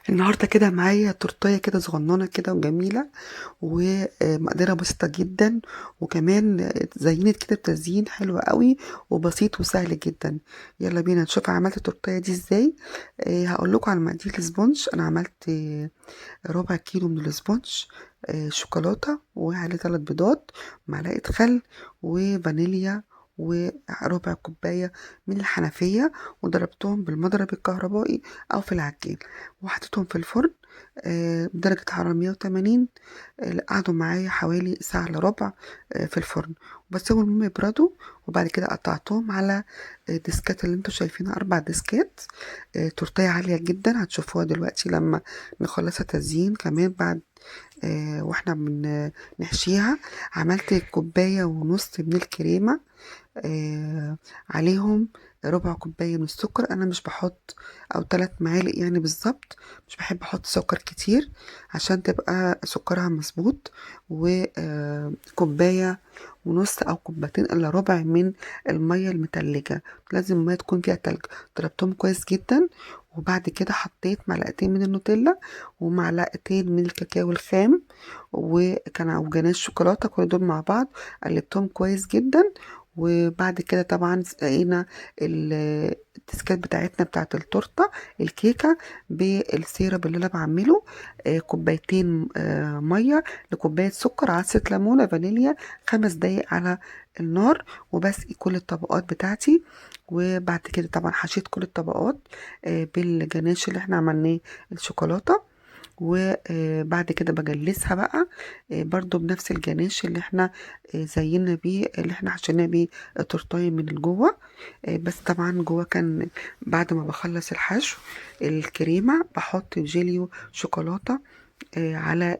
النهارده كده معايا تورتايه كده صغننه كده وجميله، ومقدرة بسيطة جدا، وكمان زينت كده بتزيين حلو قوي وبسيط وسهل جدا. يلا بينا نشوف عملت التورتايه دي ازاي. هقول لكم على مقادير السبونج. انا عملت ربع كيلو من السبونج، شوكولاته وعليه 3 بيضات، معلقه خل وفانيليا، وربع كوباية من الحنفية، وضربتهم بالمضرب الكهربائي أو في العجين، وحطيتهم في الفرن بدرجة حرارة 180. قعدوا معايا حوالي ساعة إلا ربع في الفرن، وبسيبهم هم يبردوا. وبعد كده قطعتهم على ديسكات اللي انتوا شايفينها، 4 ديسكات. تورتيه عالية جدا هتشوفوها دلوقتي لما نخلصها تزيين كمان بعد. واحنا بنحشيها عملت كوباية ونص من الكريمة، عليهم ربع كوباية من السكر. انا مش بحط، او 3 معالق يعني بالظبط. مش بحب احط سكر كتير عشان تبقى سكرها مظبوط. وكوباية ونص او كوبايتين الا ربع من المية المتلجة، لازم المية تكون فيها تلج. ضربتهم كويس جدا، وبعد كده حطيت معلقتين من النوتيلا ومعلقتين من الكاكاو الخام، وكان جناش شوكولاتة، كل دول مع بعض قلبتهم كويس جدا. وبعد كده طبعا سقينا التسكات بتاعتنا بتاعت التورته، الكيكه، بالسيرب اللي انا بعمله. كوبايتين ميه لكوبايه سكر، عصره ليمونه، فانيليا، 5 دقايق على النار، وبسقي كل الطبقات بتاعتي. وبعد كده طبعا حشيت كل الطبقات بالجناش اللي احنا عملناه، الشوكولاته. وبعد كده بجلسها بقى برضو بنفس الجناش اللي احنا زينا بيه، اللي احنا حشينا بيه تورتايه من الجوه. بس طبعا جوه كان بعد ما بخلص الحشو الكريمة بحط جيليو شوكولاتة على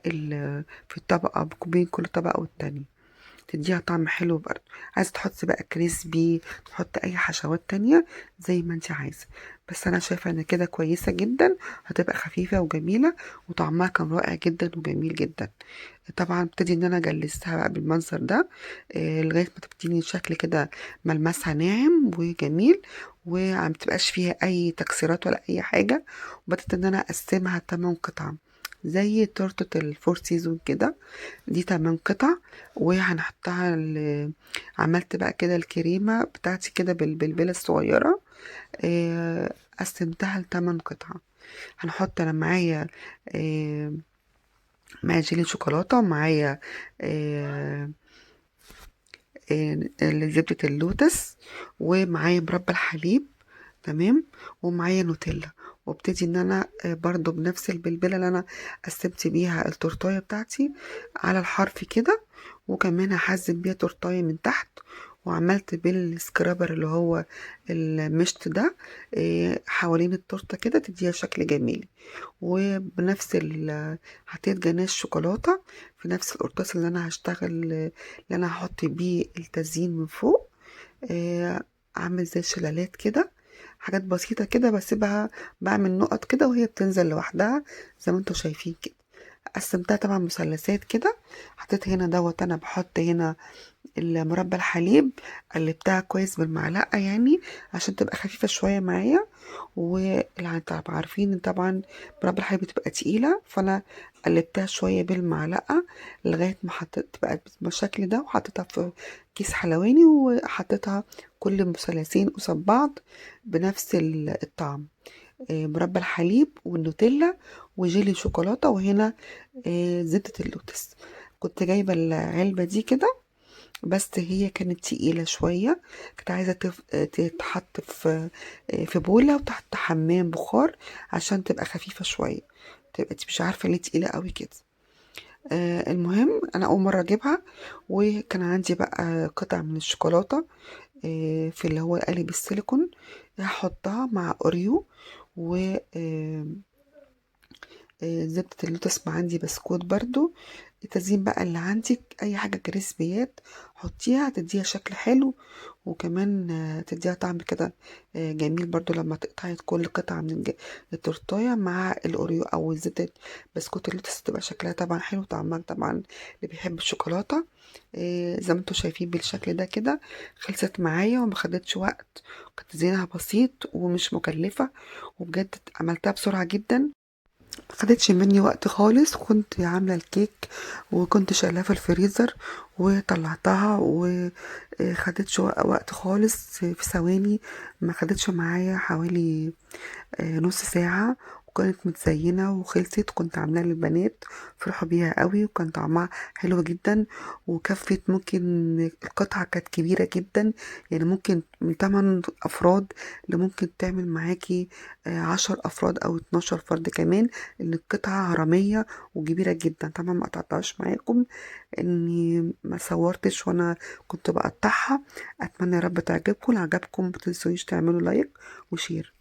في الطبقة، بين كل طبقة والتانية، تديها طعم حلو برضه. عايزة تحطي بقى كريسبي، تحط اي حشوات تانية زي ما انت عايزة. بس انا شايفة ان كده كويسة جدا، هتبقى خفيفة وجميلة، وطعمها كان رائع جدا وجميل جدا. طبعا ابتدي ان انا اجلسها بقى بالمنظر ده لغاية ما تبتدي شكل كده ملمسها ناعم وجميل، وما تبقاش فيها اي تكسيرات ولا اي حاجة. وبدأت ان انا اقسمها 8 قطع زي تورتة الفور سيزون كده، دي 8 قطع. وهنحطها عملت بقى كده الكريمة بتاعتي كده بالبلبلة الصغيرة، قسمتها ل8 قطع. هنحط انا معايا آه، معايا جيلي شوكولاتة، ومعايا آه، زبدة اللوتس، ومعايا مربى الحليب، تمام، ومعايا نوتيلا. وابتدي ان انا برضو بنفس البلبله اللي انا قسمت بيها التورتايه بتاعتي على الحرف كده، وكمان هحزم بيها تورتايه من تحت. وعملت بالسكرابر اللي هو المشط ده حوالين التورته كده تديها شكل جميل. وبنفس حطيت جناش شوكولاته في نفس القرطاس اللي انا هشتغل، اللي انا هحط بيه التزيين من فوق. آه، عامل زي شلالات كده، حاجات بسيطة كده بسيبها، بعمل نقط كده وهي بتنزل لوحدها زي ما انتوا شايفين كده. قسمتها طبعا مثلثات كده. حطيت هنا دوت، انا بحط هنا المربى الحليب، قلبتها كويس بالمعلقة يعني عشان تبقى خفيفة شوية معايا. واللي طبعا عارفين طبعا مربى الحليب بتبقى تقيلة، فانا قلبتها شوية بالمعلقة لغاية ما حطيت بقى بالشكل ده، وحطيتها في كيس حلواني، وحطيتها كل مثلثين قصاد بعض بنفس الطعم. مربى الحليب والنوتيلا وجيلي شوكولاتة، وهنا زبدة اللوتس. كنت جايبة العلبة دي كده، بس هي كانت تقيلة شوية، كنت عايزة تتحط في بولة وتحت حمام بخار عشان تبقى خفيفة شوية، تبقى انت مش عارفة ليه تقيلة قوي كده. المهم انا اول مرة اجيبها، وكان عندي بقى قطع من الشوكولاتة في اللي هو قالب السيليكون، هحطها مع اوريو. و زبدة اللوتس، ما عندي بسكوت برضو. التزيين بقى اللي عندك اي حاجة كريسبيات حطيها تديها شكل حلو، وكمان تديها طعم كده جميل برضو لما تقطعي كل قطعة من التورتاية مع الاوريو او زبدة بسكوت اللوتس، تبقى شكلها طبعا حلو، طعمها طبعا اللي بيحب الشوكولاتة. زي ما انتوا شايفين بالشكل ده كده. خلصت معايا وما خدتش وقت، كانت زينها بسيط ومش مكلفة، وبجد عملتها بسرعة جدا. خدتش مني وقت خالص. كنت عاملة الكيك وكنت شايلاه في الفريزر وطلعتها، وخدتش وقت خالص، في ثواني. ما خدتش معايا حوالي نص ساعة، وكانت متزينة وخلصت. كنت عاملاها للبنات، فرحوا بيها قوي، وكان طعمها حلو جدا. وكفت، ممكن القطعة كانت كبيرة جدا، يعني ممكن من 8 أفراد اللي ممكن تعمل معاكي 10 أفراد أو 12 فرد كمان، لأن القطعة هرمية وكبيرة جدا. طبعا ما قطعتهاش معاكم اني ما صورتش وانا كنت بقطعها. اتمنى يا رب تعجبكم. لو عجبكم متنسونيش تعملوا لايك وشير.